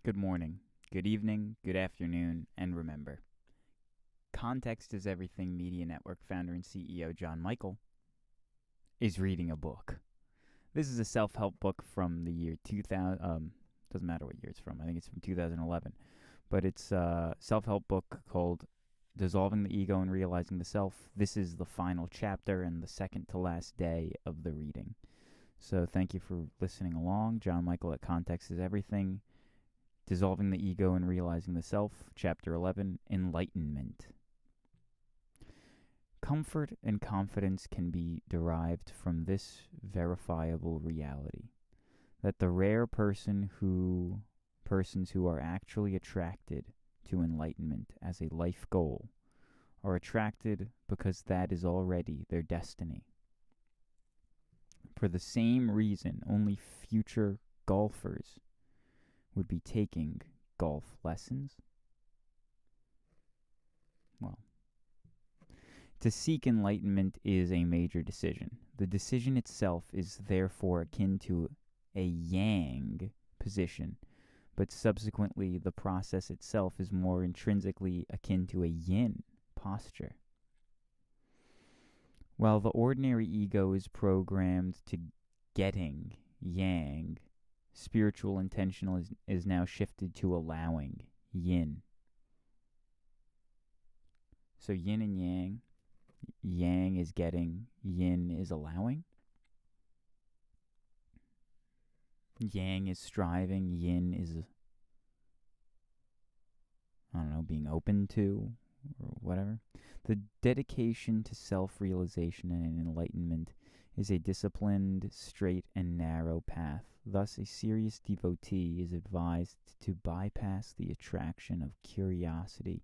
good morning, good evening, good afternoon, and remember, Context is Everything Media Network founder and CEO John Michael is reading a book. This is a self-help book from the year 2000. Doesn't matter what year it's from. I think it's from 2011. But it's a self-help book called Dissolving the Ego and Realizing the Self. This is the final chapter and the second to last day of the reading. So thank you for listening along. John Michael at Context is Everything. Dissolving the Ego and Realizing the Self, Chapter 11, Enlightenment. Comfort and confidence can be derived from this verifiable reality, that the rare persons who are actually attracted to enlightenment as a life goal are attracted because that is already their destiny. For the same reason, only future golfers would be taking golf lessons. Well, to seek enlightenment is a major decision. The decision itself is therefore akin to a yang position, but subsequently the process itself is more intrinsically akin to a yin posture. While the ordinary ego is programmed to getting yang, spiritual intention is now shifted to allowing yin. So yin and yang. Yang is getting, yin is allowing. Yang is striving, yin is, being open to, or whatever. The dedication to self-realization and enlightenment is a disciplined, straight, and narrow path. Thus, a serious devotee is advised to bypass the attraction of curiosity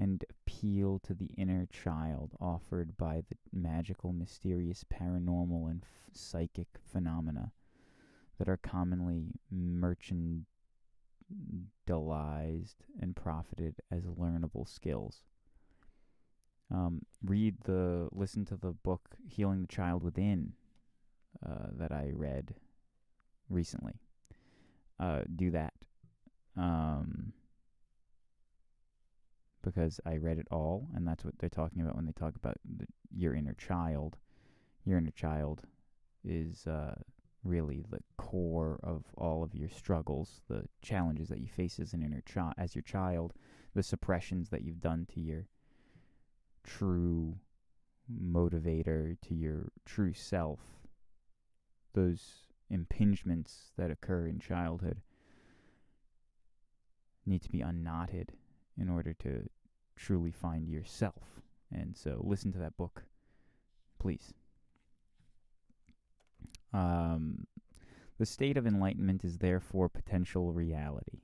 and appeal to the inner child offered by the magical, mysterious, paranormal, and psychic phenomena that are commonly merchandised and profited as learnable skills. Listen to the book Healing the Child Within that I read recently. Do that. Because I read it all, and that's what they're talking about when they talk about your inner child. Your inner child is really the core of all of your struggles, the challenges that you face as as your child, the suppressions that you've done to your true motivator, to your true self, those impingements that occur in childhood need to be unknotted in order to truly find yourself. And so listen to that book, please. The state of enlightenment is therefore potential reality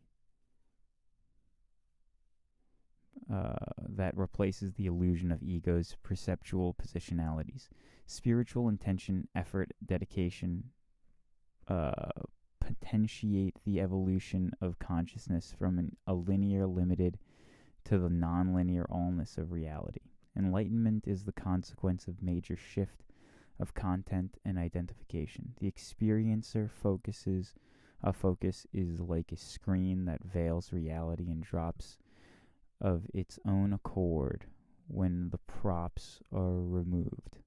that replaces the illusion of ego's perceptual positionalities. Spiritual intention, effort, dedication potentiate the evolution of consciousness from a linear, limited to the non-linear allness of reality. Enlightenment is the consequence of major shift of content and identification. The experiencer focus is like a screen that veils reality and drops of its own accord when the props are removed.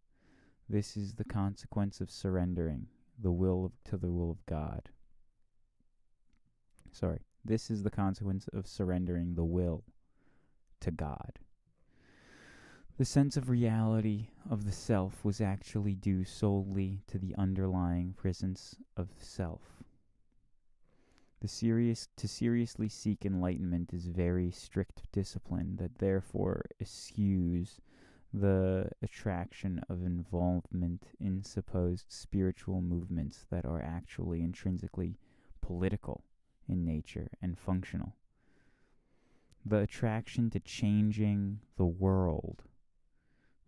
This is the consequence of surrendering the will to the will of God. This is the consequence of surrendering the will to God. The sense of reality of the self was actually due solely to the underlying presence of self. To seriously seek enlightenment is very strict discipline that therefore eschews the attraction of involvement in supposed spiritual movements that are actually intrinsically political in nature and functional. The attraction to changing the world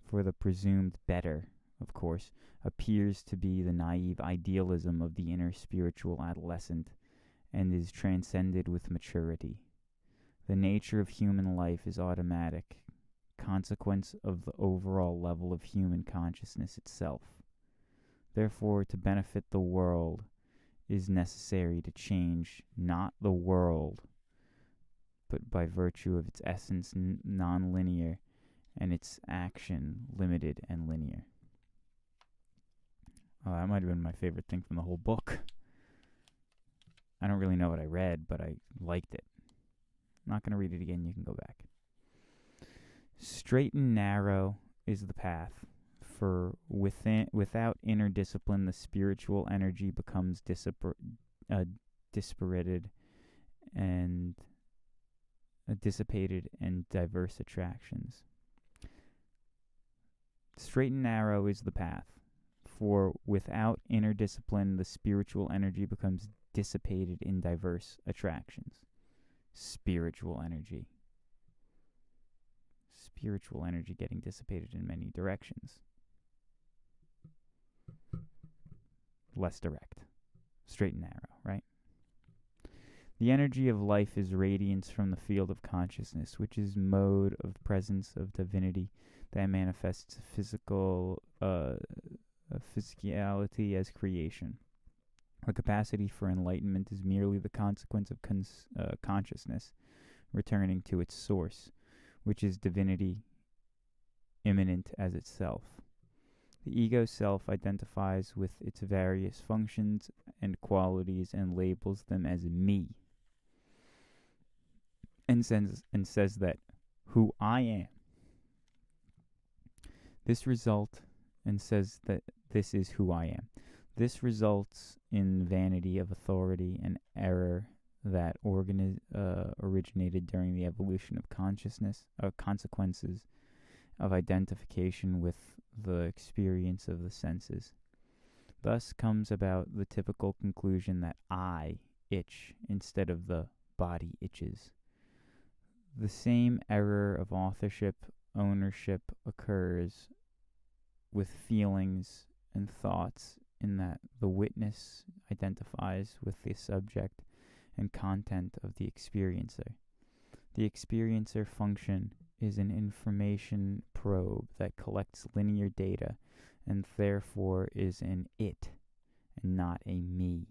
for the presumed better, of course, appears to be the naive idealism of the inner spiritual adolescent and is transcended with maturity. The nature of human life is automatic, consequence of the overall level of human consciousness itself. Therefore, to benefit the world is necessary to change not the world, but by virtue of its essence non-linear and its action limited and linear. Oh, that might have been my favorite thing from the whole book. I don't really know what I read, but I liked it. I'm not going to read it again. You can go back. Straight and narrow is the path, for without inner discipline, the spiritual energy becomes dispirited and dissipated and diverse attractions. Straight and narrow is the path, for without inner discipline, the spiritual energy becomes dissipated in diverse attractions. Spiritual energy getting dissipated in many directions. Less direct. Straight and narrow, right? The energy of life is radiance from the field of consciousness, which is mode of presence of divinity that manifests physicality as creation. The capacity for enlightenment is merely the consequence of consciousness returning to its source, which is divinity immanent as itself. The ego self identifies with its various functions and qualities and labels them as me, and says that who I am. This says that this is who I am. This results in vanity of authority and error that originated during the evolution of consciousness, consequences of identification with the experience of the senses. Thus comes about the typical conclusion that I itch instead of the body itches. The same error of ownership occurs with feelings and thoughts, in that the witness identifies with the subject and content of the experiencer. The experiencer function is an information probe that collects linear data and therefore is an it and not a me.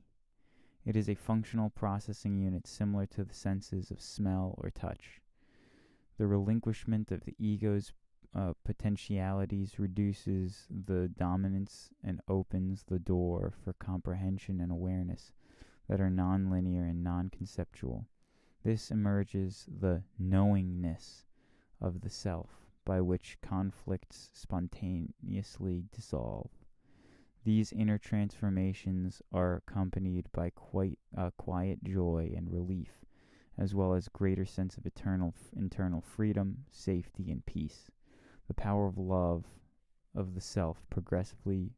It is a functional processing unit similar to the senses of smell or touch. The relinquishment of the ego's potentialities reduces the dominance and opens the door for comprehension and awareness that are non-linear and non-conceptual. This emerges the knowingness of the self, by which conflicts spontaneously dissolve. These inner transformations are accompanied by quiet joy and relief, as well as greater sense of internal freedom, safety, and peace. The power of love of the self progressively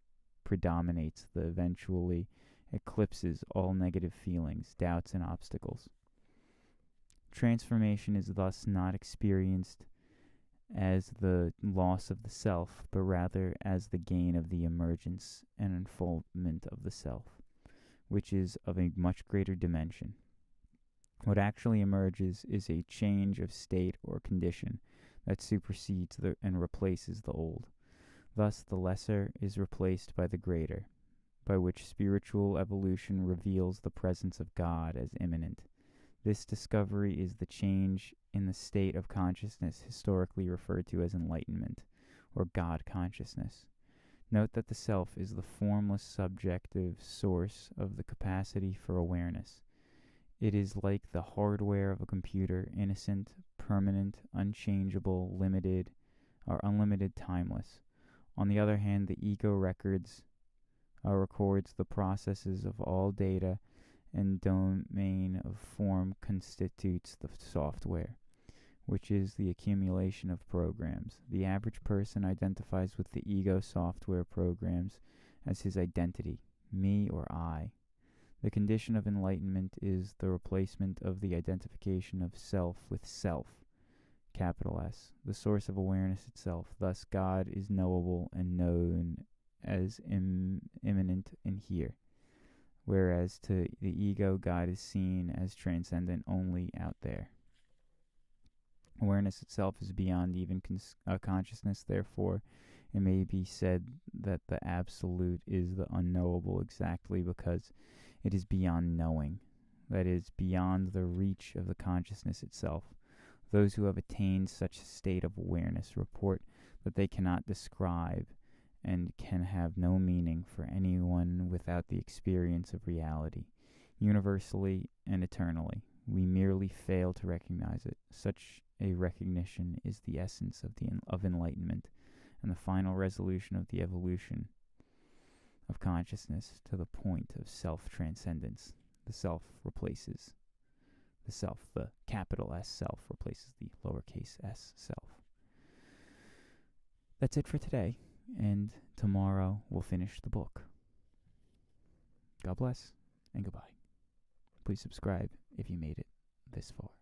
predominates, that eventually eclipses all negative feelings, doubts, and obstacles. Transformation is thus not experienced as the loss of the self, but rather as the gain of the emergence and unfoldment of the self, which is of a much greater dimension. What actually emerges is a change of state or condition that supersedes and replaces the old. Thus the lesser is replaced by the greater, by which spiritual evolution reveals the presence of God as immanent. This discovery is the change in the state of consciousness historically referred to as enlightenment, or God consciousness. Note that the self is the formless subjective source of the capacity for awareness. It is like the hardware of a computer, innocent, permanent, unchangeable, limited, or unlimited, timeless. On the other hand, the ego records the processes of all data, and domain of form constitutes the software, which is the accumulation of programs. The average person identifies with the ego software programs as his identity, me or I. The condition of enlightenment is the replacement of the identification of self with self, capital S, the source of awareness itself. Thus, God is knowable and known as immanent in here, whereas to the ego, God is seen as transcendent only out there. Awareness itself is beyond even consciousness, therefore it may be said that the absolute is the unknowable exactly because it is beyond knowing. that is beyond the reach of the consciousness itself. Those who have attained such a state of awareness report that they cannot describe and can have no meaning for anyone without the experience of reality, universally and eternally. We merely fail to recognize it. Such a recognition is the essence of enlightenment and the final resolution of the evolution of consciousness to the point of self-transcendence. The self replaces the self. The capital S self replaces the lowercase s self. That's it for today, and tomorrow we'll finish the book. God bless, and goodbye. Please subscribe if you made it this far.